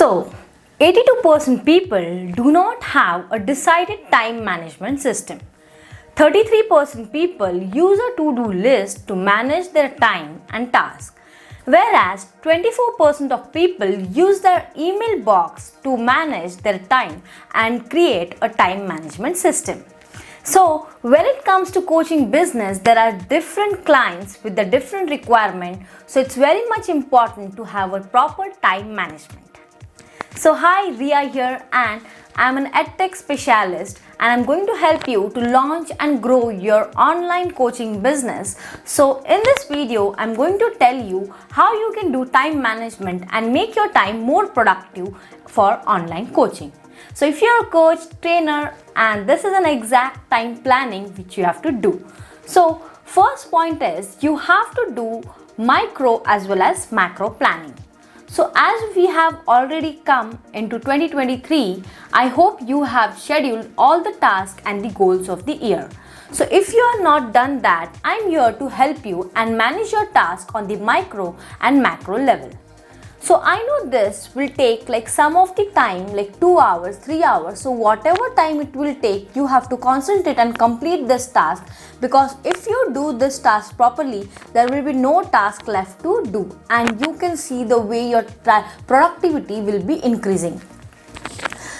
So, 82% people do not have a decided time management system. 33% people use a to-do list to manage their time and tasks, whereas 24% of people use their email box to manage their time and create a time management system. So, when it comes to coaching business, there are different clients with the different requirement. So, it's very much important to have a proper time management. So hi, Ria here, and I'm an EdTech specialist, and I'm going to help you to launch and grow your online coaching business. So in this video, I'm going to tell you how you can do time management and make your time more productive for online coaching. So if you're a coach, trainer, and this is an exact time planning which you have to do. So first point is you have to do micro as well as macro planning. So as we have already come into 2023, I hope you have scheduled all the tasks and the goals of the year. So if you are not done that, I'm here to help you and manage your task on the micro and macro level. So I know this will take like some of the time, like 2 hours, 3 hours. So whatever time it will take, you have to concentrate and complete this task, because if you do this task properly, there will be no task left to do, and you can see the way your productivity will be increasing.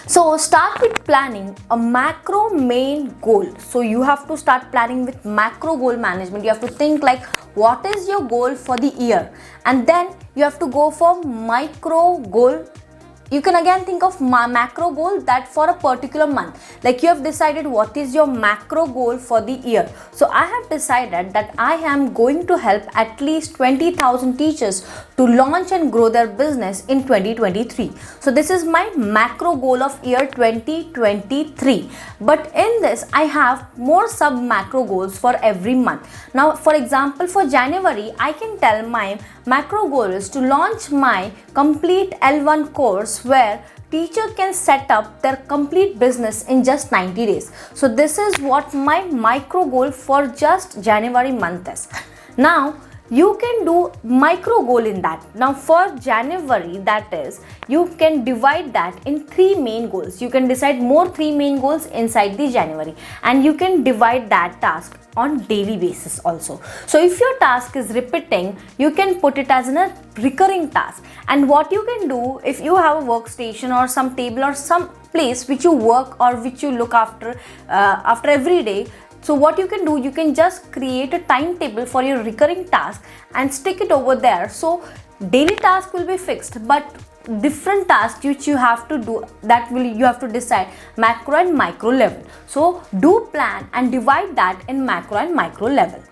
So start with planning a macro main goal. So you have to start planning with macro goal management. You have to think like what is your goal for the year, and then you have to go for micro goal. You can again think of macro goal that for a particular month, like you have decided what is your macro goal for the year. So I have decided that I am going to help at least 20,000 teachers to launch and grow their business in 2023. So this is my macro goal of year 2023. But in this, I have more sub macro goals for every month. Now, for example, for January, I can tell my macro goal is to launch my complete L1 course where teacher can set up their complete business in just 90 days. So this is what my micro goal for just January month is. Now you can do micro goal in that. Now for January, that is, you can divide that in 3 main goals. You can decide more 3 main goals inside the January, and you can divide that task on daily basis also. So if your task is repeating, you can put it as a recurring task. And what you can do, if you have a workstation or some table or some place which you work or which you look after every day, so what you can do, you can just create a timetable for your recurring task and stick it over there. So daily task will be fixed, but different tasks which you have to do, that will you have to decide macro and micro level. So do plan and divide that in macro and micro level.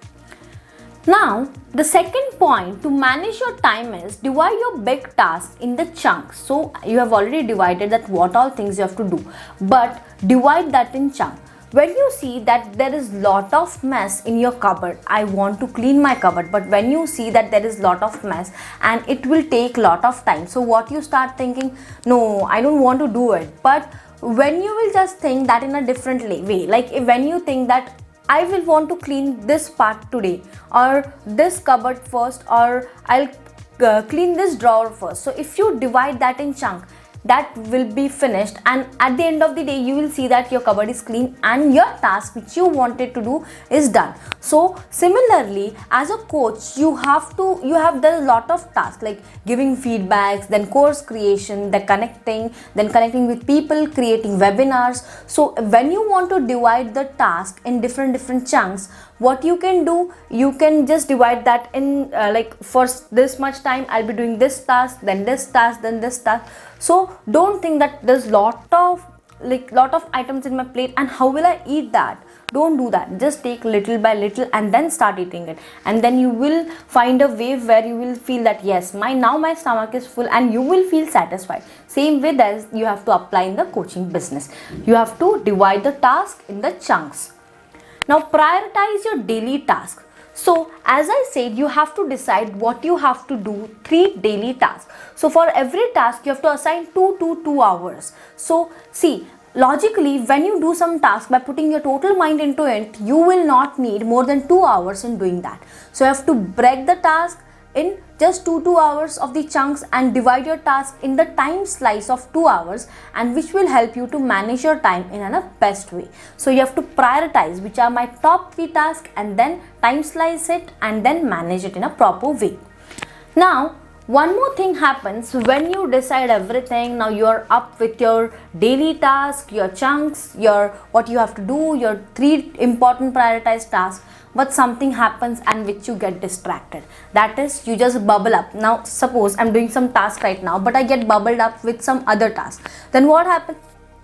Now the second point to manage your time is divide your big tasks in the chunks. So you have already divided that what all things you have to do, but divide that in chunks. When you see that there is lot of mess in your cupboard, I want to clean my cupboard, but when you see that there is lot of mess and it will take lot of time, so what you start thinking, no, I don't want to do it. But when you will just think that in a different way, like when you think that I will want to clean this part today, or this cupboard first, or I'll clean this drawer first. So if you divide that in chunk, that will be finished, and at the end of the day you will see that your cupboard is clean and your task which you wanted to do is done. So similarly, as a coach, you have the lot of tasks like giving feedbacks, then course creation, then connecting with people, creating webinars. So when you want to divide the task in different chunks, what you can do, you can just divide that in like for this much time I'll be doing this task, then this task, then this task. So don't think that there's lot of items in my plate and how will I eat that. Don't do that. Just take little by little and then start eating it, and then you will find a way where you will feel that yes, my stomach is full, and you will feel satisfied. Same way as you have to apply in the coaching business. You have to divide the task in the chunks. Now prioritize your daily tasks. So as I said, you have to decide what you have to do, 3 daily tasks. So for every task you have to assign 2 hours. So see, logically, when you do some task by putting your total mind into it, you will not need more than 2 hours in doing that. So you have to break the task, in just 2 hours of the chunks and divide your task in the time slice of 2 hours, and which will help you to manage your time in a best way. So you have to prioritize which are my top 3 tasks and then time slice it and then manage it in a proper way. Now one more thing happens when you decide everything. Now you are up with your daily task, your chunks, your what you have to do, your 3 important prioritized tasks, but something happens and which you get distracted. That is, you just bubble up. Now suppose I'm doing some task right now, but I get bubbled up with some other task. Then what happens?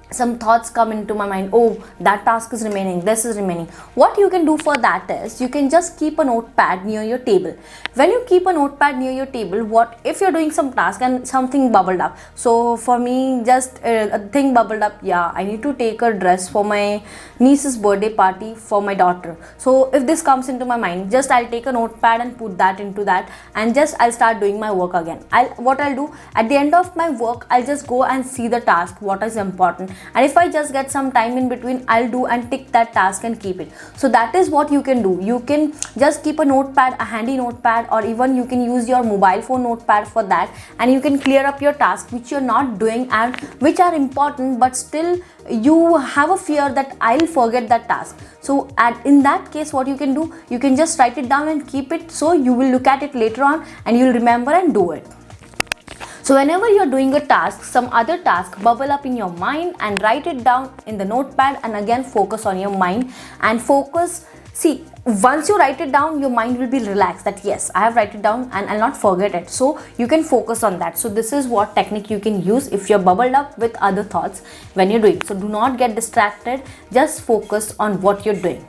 Some thoughts come into my mind. Oh, that task is remaining, this is remaining. What you can do for that is you can just keep a notepad near your table. When you keep a notepad near your table, what if you're doing some task and something bubbled up? So for me, just a thing bubbled up. Yeah, I need to take a dress for my niece's birthday party for my daughter. So if this comes into my mind, just I'll take a notepad and put that into that, and just I'll start doing my work again. What I'll do at the end of my work, I'll just go and see the task, what is important, and if I just get some time in between, I'll do and tick that task and keep it. So that is what you can do. You can just keep a notepad, a handy notepad, or even you can use your mobile phone notepad for that, and you can clear up your tasks which you're not doing and which are important, but still you have a fear that I'll forget that task. So in that case, what you can do, you can just write it down and keep it, so you will look at it later on and you'll remember and do it. So whenever you're doing a task, some other task bubble up in your mind and write it down in the notepad, and again focus on your mind and focus. See, once you write it down, your mind will be relaxed that yes, I have write it down and I'll not forget it. So you can focus on that. So this is what technique you can use if you're bubbled up with other thoughts when you're doing. So do not get distracted, just focus on what you're doing.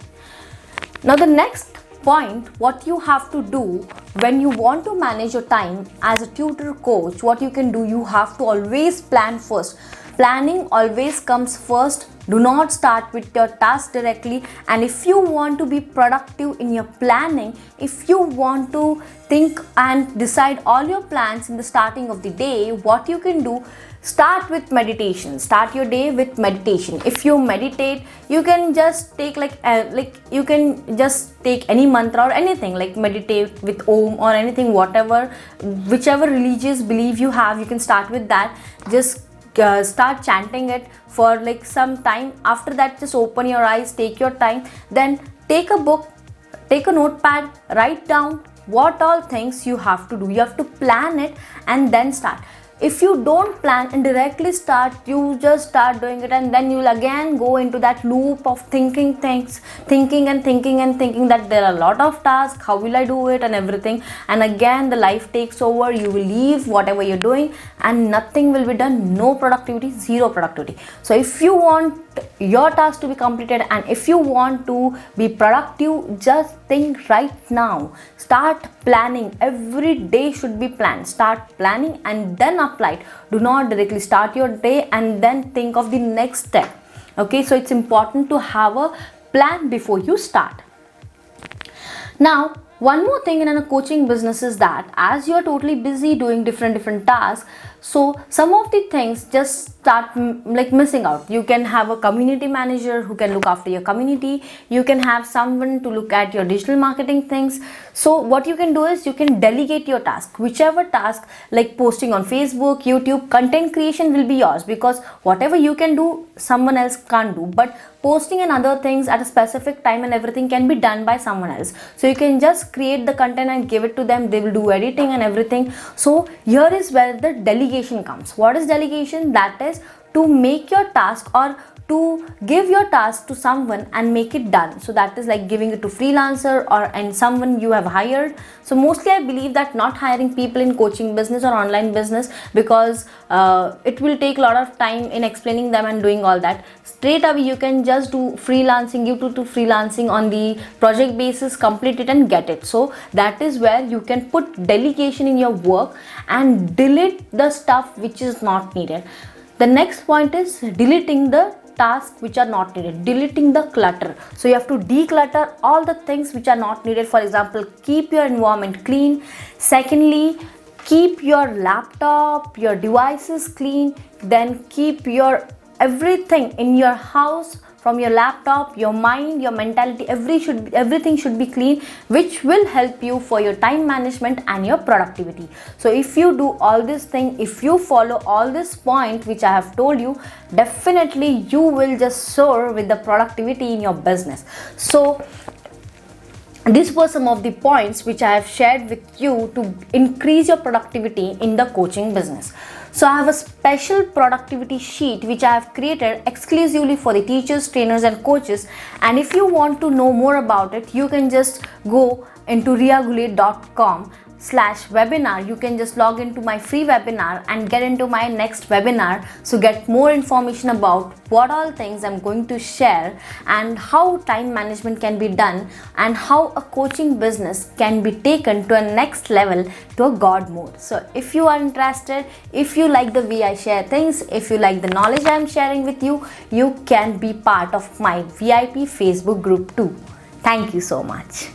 Now the next point, what you have to do when you want to manage your time as a tutor coach, what you can do, you have to always plan first. Planning always comes first. Do not start with your task directly. And if you want to be productive in your planning, if you want to think and decide all your plans in the starting of the day, what you can do, start with meditation. Start your day with meditation. If you meditate, you can just take you can just take any mantra or anything, like meditate with Om or anything, whatever, whichever religious belief you have, you can start with that. Just start chanting it for like some time. After that, just open your eyes, take your time, then take a book, take a notepad, write down what all things you have to do. You have to plan it and then start. If you don't plan and directly start, you just start doing it, and then you'll again go into that loop of thinking that there are a lot of tasks, how will I do it and everything, and again the life takes over. You will leave whatever you're doing and nothing will be done. No productivity, zero productivity. So if you want your task to be completed and if you want to be productive, just think right now. Start planning. Every day should be planned. Start planning and then apply it. Do not directly start your day and then think of the next step. Okay, so it's important to have a plan before you start. Now, one more thing in a coaching business is that as you're totally busy doing different tasks, so some of the things just start missing out. You can have a community manager who can look after your community. You can have someone to look at your digital marketing things. So what you can do is you can delegate your task. Whichever task, like posting on Facebook, YouTube, content creation will be yours, because whatever you can do, someone else can't do. But posting and other things at a specific time and everything can be done by someone else. So you can just create the content and give it to them. They will do editing and everything. So here is where the delegation comes. What is delegation? That is to make your task or to give your task to someone and make it done. So that is like giving it to freelancer and someone you have hired. So mostly I believe that not hiring people in coaching business or online business, because it will take a lot of time in explaining them and doing all that. Straight away you can just do freelancing, you do freelancing on the project basis, complete it and get it. So that is where you can put delegation in your work and delete the stuff which is not needed. The next point is deleting the tasks which are not needed, deleting the clutter. So you have to declutter all the things which are not needed. For example, keep your environment clean. Secondly, keep your laptop, your devices clean. Then keep your everything in your house from your laptop, your mind, your mentality, everything should be clean, which will help you for your time management and your productivity. So if you do all this thing, if you follow all this point which I have told you, definitely you will just soar with the productivity in your business. So these were some of the points which I have shared with you to increase your productivity in the coaching business. So I have a special productivity sheet which I have created exclusively for the teachers, trainers and coaches, and if you want to know more about it, you can just go into riagule.com/webinar. You can just log into my free webinar and get into my next webinar, so get more information about what all things I'm going to share and how time management can be done and how a coaching business can be taken to a next level, to a God mode. So if you are interested, if you like the way I share things, if you like the knowledge I'm sharing with you, you can be part of my VIP Facebook group too. Thank you so much.